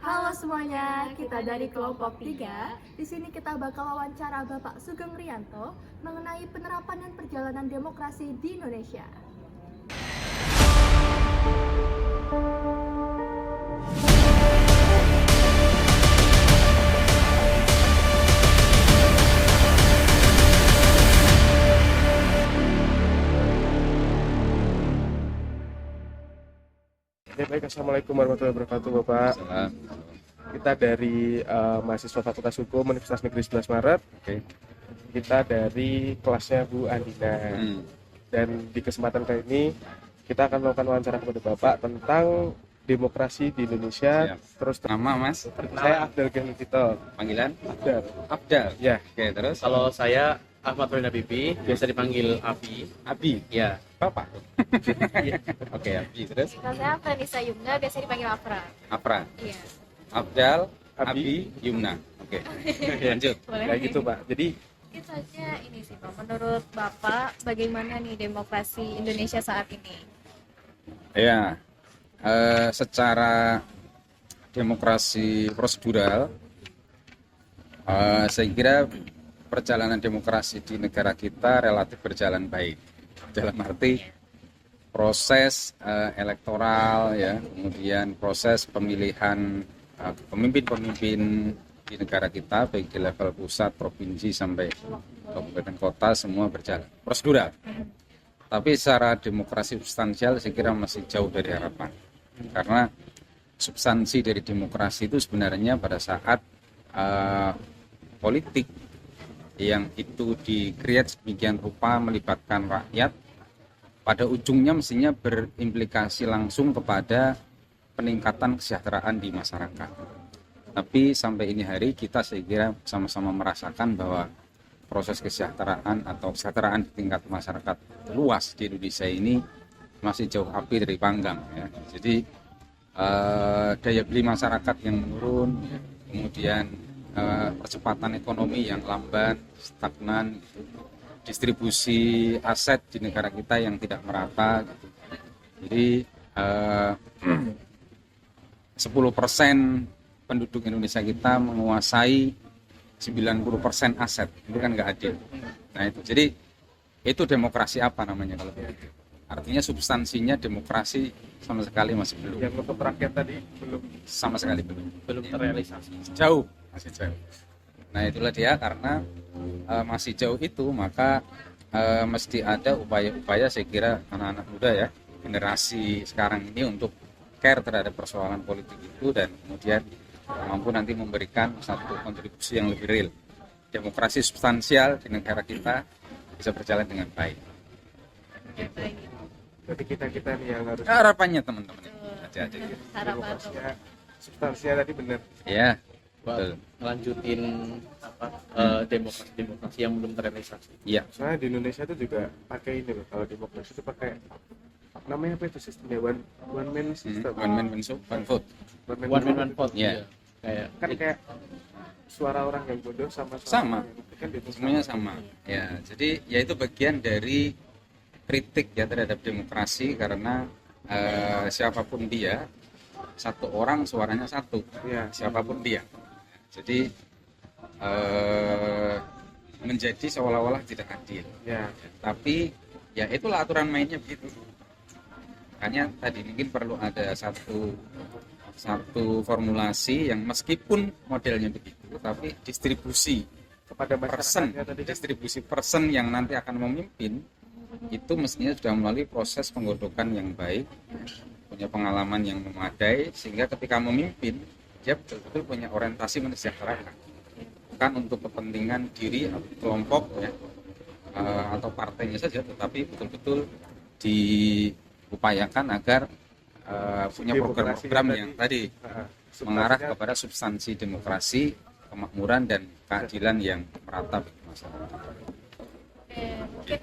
Halo semuanya, kita dari kelompok 3. Di sini kita bakal wawancara Bapak Sugeng Rianto mengenai penerapan dan perjalanan demokrasi di Indonesia. Ya, baik, Assalamualaikum warahmatullahi wabarakatuh, Bapak. Kita dari mahasiswa Fakultas Hukum Universitas Negeri 11 Maret. Kita dari kelasnya Bu Andina. Dan di kesempatan kali ini kita akan melakukan wawancara kepada Bapak tentang demokrasi di Indonesia. Terus Nama Mas? saya Abdel Genitito. Panggilan? Abdel. Abdal. Ya. Oke, terus? Kalau saya Ahmad Rina Bibi, biasa dipanggil Abi. Abi. Ya. Bapak. Oke, Abi. Terus? Kalau saya Afranisa Yumna, biasa dipanggil Afra. Afra. Iya. Abdal, Abi. Abi, Yumna. Oke. Lanjut. Boleh. Kayak gitu, Pak. Jadi Mungkin saja ini sih Pak, menurut Bapak bagaimana nih demokrasi Indonesia saat ini? Ya. Secara demokrasi prosedural, saya kira perjalanan demokrasi di negara kita relatif berjalan baik. Dalam arti proses elektoral, ya, kemudian proses pemilihan pemimpin-pemimpin di negara kita, baik di level pusat, provinsi sampai kabupaten kota, semua berjalan prosedural. Tapi secara demokrasi substansial saya kira masih jauh dari harapan. Karena substansi dari demokrasi itu sebenarnya pada saat politik yang itu di-create sedemikian rupa melibatkan rakyat, pada ujungnya mestinya berimplikasi langsung kepada peningkatan kesejahteraan di masyarakat. Tapi sampai ini hari kita saya kira sama-sama merasakan bahwa proses kesejahteraan atau kesejahteraan di tingkat masyarakat luas di Indonesia ini masih jauh api dari panggang, ya. Jadi daya beli masyarakat yang menurun, kemudian percepatan ekonomi yang lamban, stagnan, gitu. Distribusi aset di negara kita yang tidak merata, gitu. Jadi 10% penduduk Indonesia kita menguasai 90% aset, itu kan nggak adil. Nah itu, jadi itu demokrasi apa namanya kalau begitu? Artinya substansinya demokrasi sama sekali masih belum. yang untuk rakyat tadi belum. Sama sekali belum. Belum terrealisasi. Jauh, masih jauh. Nah itulah dia, karena masih jauh itu, maka mesti ada upaya-upaya, saya kira anak-anak muda, ya, generasi sekarang ini untuk care terhadap persoalan politik itu, dan kemudian mampu nanti memberikan satu kontribusi yang lebih real. Demokrasi substansial di negara kita bisa berjalan dengan baik. Ya, baik. Jadi kita nih yang harus Harapannya teman-teman. Aja-aja. Harapan demokrasinya, substansinya tadi benar. Ya, Buat betul. ngelanjutin demokrasi yang belum terrealisasi. Iya. Soalnya di Indonesia itu juga pakai ini loh, kalau demokrasi itu pakai namanya apa itu sistemnya, one man system. One man, one vote. One man, One man one vote. Iya. Kayak kan kayak suara orang yang bodoh sama Sama. yang kan itu Semuanya sama. Ya, jadi ya itu bagian dari kritik, ya, terhadap demokrasi, karena siapapun dia, satu orang suaranya satu. ya. Siapapun dia. Jadi menjadi seolah-olah tidak adil. Ya. Tapi ya itulah aturan mainnya begitu. Makanya tadi mungkin perlu ada satu formulasi yang meskipun modelnya begitu, tapi distribusi Kepada person, masyarakatnya tadi kan. distribusi person yang nanti akan memimpin itu mestinya sudah melalui proses penggodokan yang baik, punya pengalaman yang memadai, sehingga ketika memimpin dia betul-betul punya orientasi mensejahterakan, bukan untuk kepentingan diri atau kelompok, ya, atau partainya saja, tetapi betul-betul diupayakan agar punya program-program yang tadi mengarah kepada substansi demokrasi, kemakmuran, dan keadilan yang merata bagi masyarakat. Oke, mungkin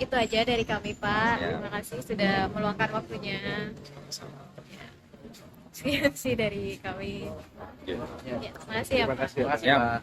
itu aja dari kami Pak. Ya. Terima kasih sudah meluangkan waktunya. Ya. Sekian sih dari kami. Ya. Ya, terima kasih ya Terima Pak. kasih. Terima kasih, Ya. Pak.